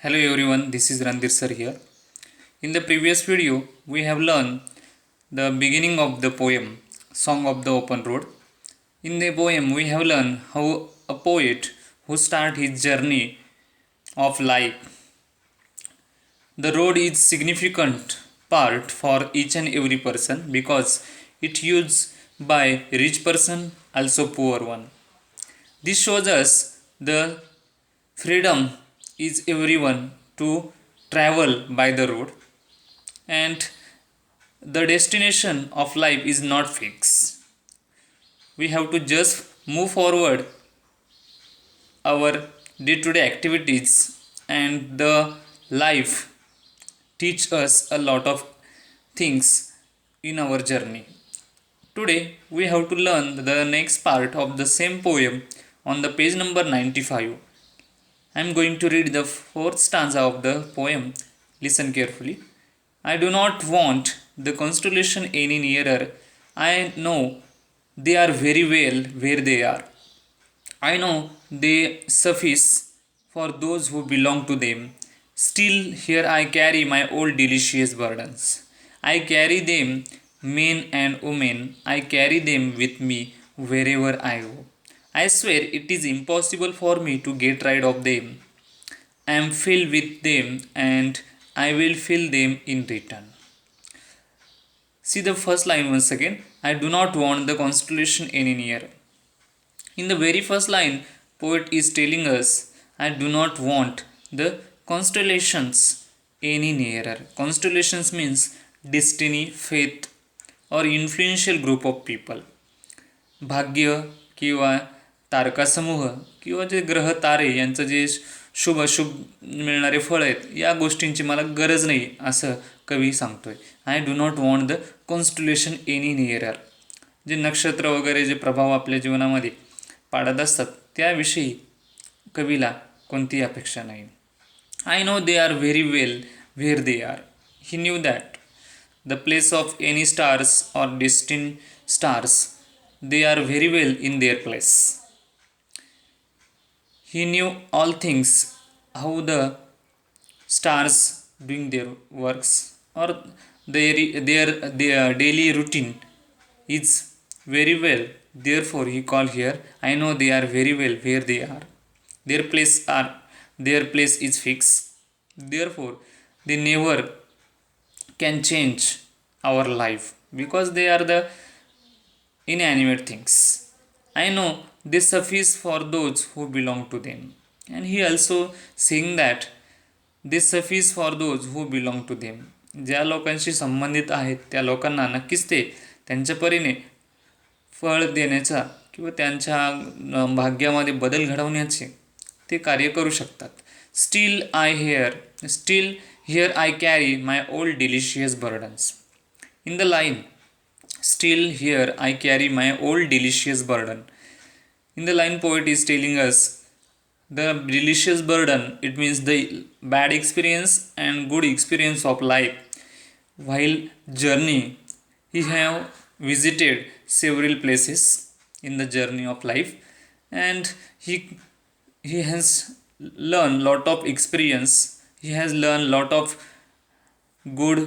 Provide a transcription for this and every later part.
Hello everyone, this is Randhir Sir here. In the previous video, we have learned the beginning of the poem Song of the Open Road. In the poem, we have learned how a poet who starts his journey of life. The road is significant part for each and every person because it used by rich person, also poor one. This shows us the freedom is everyone to travel by the road, and the destination of life is not fixed. We have to just move forward our day to day activities, and the life teach us a lot of things in our journey. Today we have to learn the next part of the same poem on the page number 95. I am going to read the fourth stanza of the poem. Listen carefully. I do not want the constellation any nearer. I know they are very well where they are. I know they suffice for those who belong to them. Still, here I carry my old delicious burdens. I carry them, men and women. I carry them with me wherever I go. I swear it is impossible for me to get rid of them. I am filled with them and I will fill them in return. See the first line once again. I do not want the constellation any nearer. In the very first line, poet is telling us, I do not want the constellations any nearer. Constellations means destiny, faith, or influential group of people. भाग्य किंवा तारकासमूह किंवा जे ग्रह तारे यांचं जे शुभ अशुभ मिळणारे फळ आहेत, या गोष्टींची मला गरज नाही असं कवी सांगतोय. I do not want the constellation any nearer. जे नक्षत्र वगैरे जे प्रभाव आपल्या जीवनामध्ये पाडत असतात त्याविषयी कवीला कोणतीही अपेक्षा नाही. I know they are very well where they are. He knew that the place of any stars or distant stars, they are very well in their place. He knew all things, how the stars doing their works or their daily routine is very well. Therefore, he called here, I know they are very well where they are. Their place is fixed. Therefore, they never can change our life because they are the inanimate things. I know they suffice for those who belong to them. And he also saying that they suffice for those who belong to them. ज्या लोकांशी संबंधित आहेत त्या लोकांना नक्कीच ते त्यांच्या परीने फळ देण्याचा किंवा त्यांच्या भाग्यामध्ये बदल घडवण्याचे ते कार्य करू शकतात. Steel here I carry my old delicious burdens. In the line Still here I carry my old delicious burden. In the line, poet is telling us the delicious burden, it means the bad experience and good experience of life. While journey, he have visited several places in the journey of life, and he has learned lot of experience. He has learned lot of good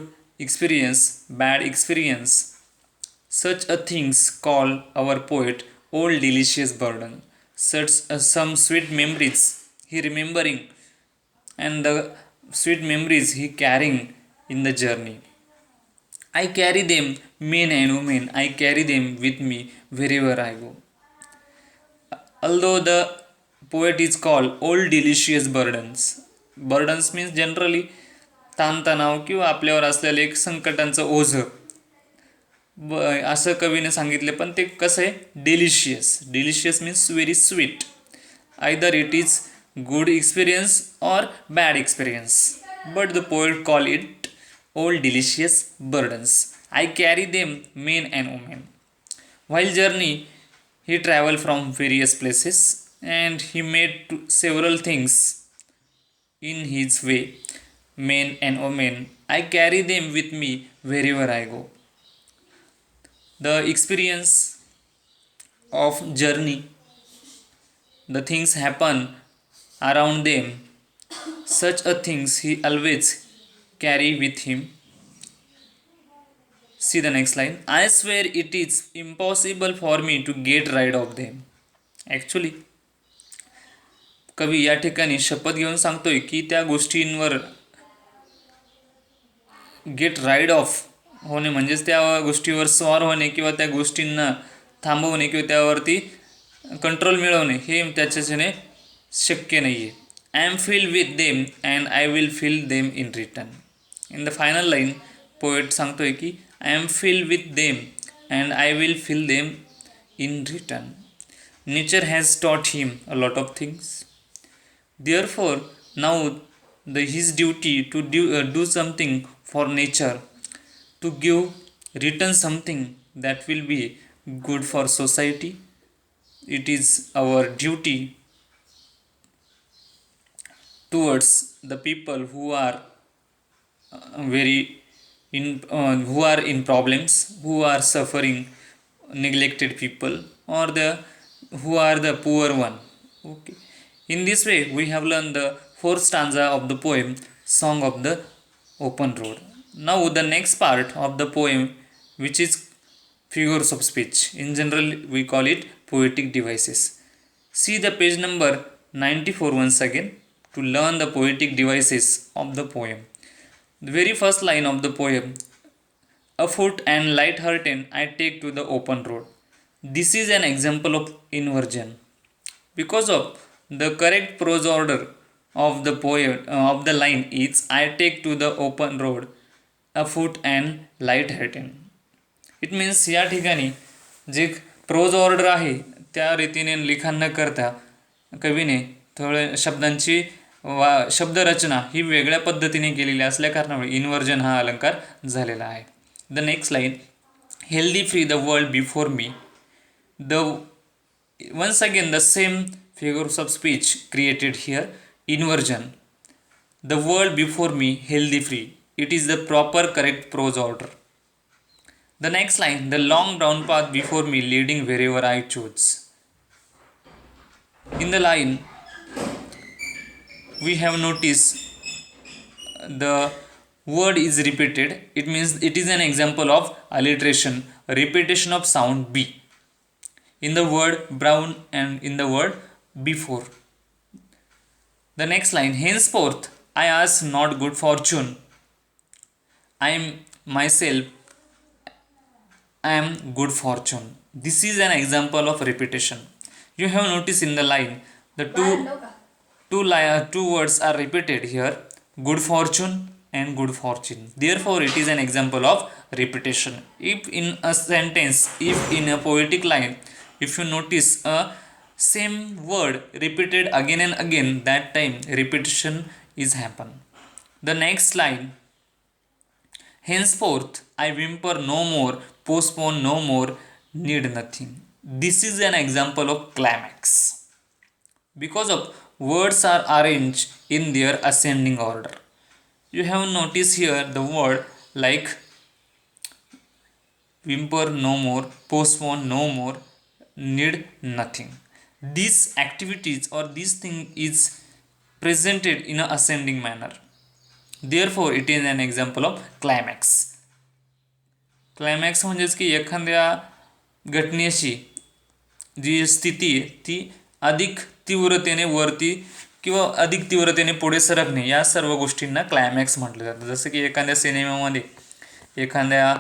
experience, bad experience. Such a things call our poet old delicious burden. Such some sweet memories he remembering, and the sweet memories he carrying in the journey. I carry them, men and women. I carry them with me wherever I go. Although the poet is called old delicious burdens. Burdens means generally ताणतणाव किंवा आपल्यावर असलेलं एक संकटांचं ओझं असं कवीने सांगितले. पण ते कसं आहे, delicious means very sweet. Either it is good experience or bad experience, but the poet call it old delicious burdens. I carry them, men and women. While journey he travel from various places and he made several things in his way. Men and women, I carry them with me wherever I go. The experience of journey, the things happen around them, Such a things he always carry with him. See the next line. I swear it is impossible for me to get rid of them. Actually, कवी या ठिकाणी शपथ घेऊन सांगतोय की त्या गोष्टींवर gate ride of होणे म्हणजेच त्या गोष्टीवर स्वार होणे किंवा त्या गोष्टींना थांबवणे किंवा त्यावरती कंट्रोल मिळवणे हे त्याच्याने शक्य नाही आहे. I am feel with them and I will feel them in return. In the final line poet सांगतोय की I am feel with them and I will feel them in return. Nature has taught him a lot of things. Therefore, now his duty to do something for nature, to give return something that will be good for society. It is our duty towards the people who are very who are in problems, who are suffering, neglected people, or the who are the poor one. Okay. In this way, we have learned the fourth stanza of the poem Song of the Open Road. Now, the next part of the poem, which is figures of speech. In general, we call it poetic devices. See the page number 94 once again to learn the poetic devices of the poem. The very first line of the poem, afoot and light-hearted I take to the open road. This is an example of inversion. Because of the correct prose order of the poem of the line is I take to the open road afoot and light-hearted. It means या ठिकाणी जे pros order आहे त्या रीतीने लिखाण न करता कवीने थोडे शब्दांची शब्दरचना ही वेगळ्या पद्धतीने केलेली असल्या कारणामुळे इन्व्हर्जन हा अलंकार झालेला आहे. The next line, healthy free the world before me. The once again the same figures of speech created here. Inversion. The world before me healthy free. It is the proper correct prose order. The next line, the long brown path before me leading wherever I choose. In the line we have noticed the word is repeated. It means it is an example of alliteration, repetition of sound B in the word brown and in the word before. The next line, henceforth I ask not good fortune, I am myself, I am good fortune. This is an example of repetition. You have noticed in the line the two words are repeated here, good fortune and good fortune. Therefore it is an example of repetition. If in a sentence, if in a poetic line, if you notice a same word repeated again and again, that time repetition is happen. The next line, henceforth I whimper no more, postpone no more, need nothing. This is an example of climax. Because of words are arranged in their ascending order. You have noticed here the word like whimper no more, postpone no more, need nothing. These activities or this thing is presented in an ascending manner. Therefore it is an example of climax. Climax म्हणजेच की एखाद्या घटनेची जी स्थिती ती अधिक तीव्रतेने वरती किंवा अधिक तीव्रतेने पुढे सरकणे, या सर्व गोष्टींना क्लायमॅक्स म्हटलं जातं. जसं की एखाद्या सिनेमामध्ये एखाद्या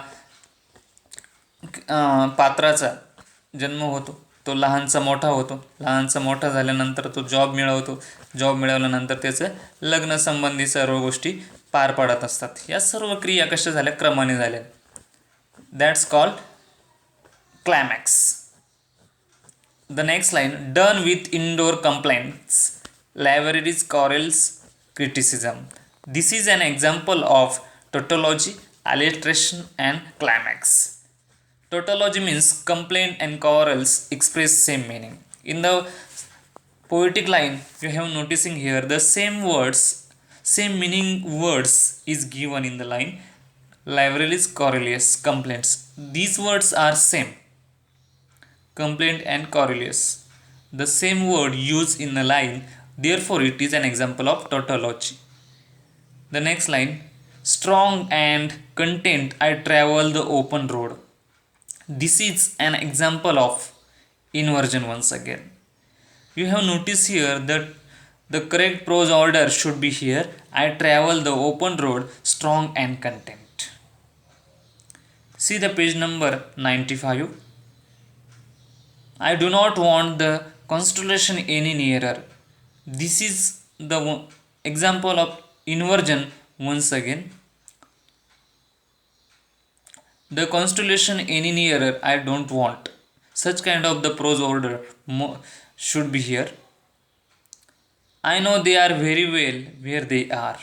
पात्राचा जन्म होतो, तो लहानचा मोठा होतो, लहानचा मोठा झाल्यानंतर तो जॉब मिळवतो, जॉब मिळवल्यानंतर त्याचं लग्नसंबंधी सर्व गोष्टी पार पडत असतात. या सर्व क्रिया कशा झाल्या, क्रमाने झाल्या. That's called climax. The next line, done with indoor complaints, libraries, quarrels, criticism. This is an example of tautology, alliteration and climax. Tautology means complaint and quarrels express same meaning. In the poetic line, you have noticing here the same words, same meaning words is given in the line. Libraries, Cornelius, complaints. These words are same. Complaint and Cornelius. The same word used in the line Therefore, it is an example of tautology. The next line, strong and content, I travel the open road. This is an example of inversion once again. You have noticed here that the correct prose order should be here. I travel the open road, strong and content. See the page number 95. I do not want the constellation any nearer. This is the example of inversion once again. The constellation any nearer, I don't want. Such kind of the prose order should be here. I know they are very well where they are.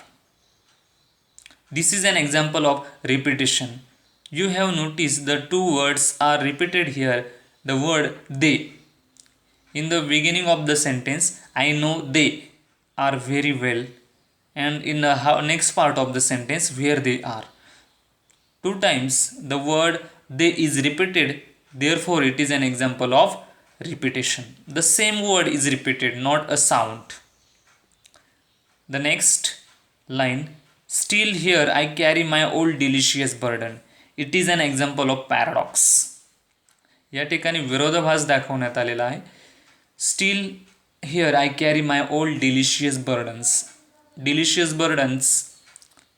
This is an example of repetition. You have noticed the two words are repeated here. The word they. In the beginning of the sentence, I know they are very well. And in the next part of the sentence, where they are. Two times the word they is repeated, therefore it is an example of repetition. The same word is repeated, not a sound. The next line, still here I carry my old delicious burden. It is an example of paradox. या ठिकाणी विरोधाभास दाखवण्यात आलेला आहे. Steel here I carry my old delicious burdens. Delicious burdens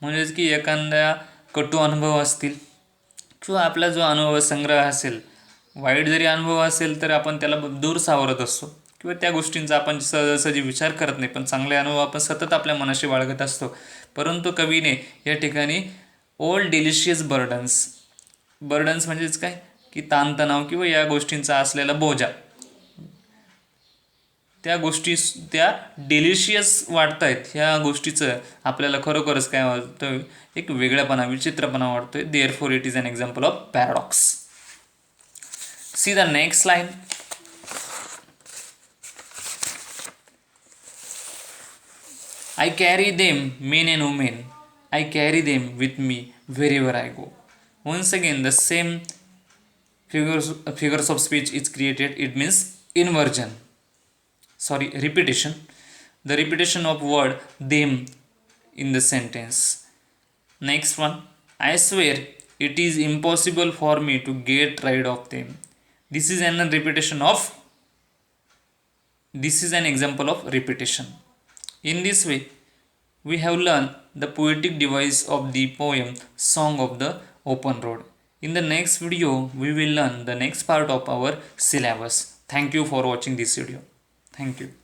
म्हणजेच की एखाद्या कटू अनुभव असतील किंवा आपला जो अनुभव संग्रह असेल, वाईट जरी अनुभव असेल तर आपण त्याला दूर सावरत असतो किंवा त्या गोष्टींचा आपण सहजासहजी विचार करत नाही, पण चांगले अनुभव आपण सतत आपल्या मनाशी बाळगत असतो. परंतु कवीने या ठिकाणी ओल्ड डिलिशियस बर्डन्स, बर्डन्स म्हणजेच काय की ताणतणाव किंवा या गोष्टींचा असलेला बोजा, त्या गोष्टी त्या डिलिशियस वाटत आहेत. ह्या गोष्टीचं आपल्याला खरोखरच काय वाटतं, एक वेगळेपणा, विचित्रपणा वाटतोय. Therefore it is an example of paradox. See the next line. I carry them, men and women. I carry them with me wherever I go. Once again, the same figures of speech is created. It means inversion. Repetition. The repetition of word them in the sentence. Next one. I swear it is impossible for me to get rid of them. This is an example of repetition. In this way, we have learned the poetic device of the poem Song of the Open Road. In the next video, we will learn the next part of our syllabus. Thank you for watching this video. Thank you.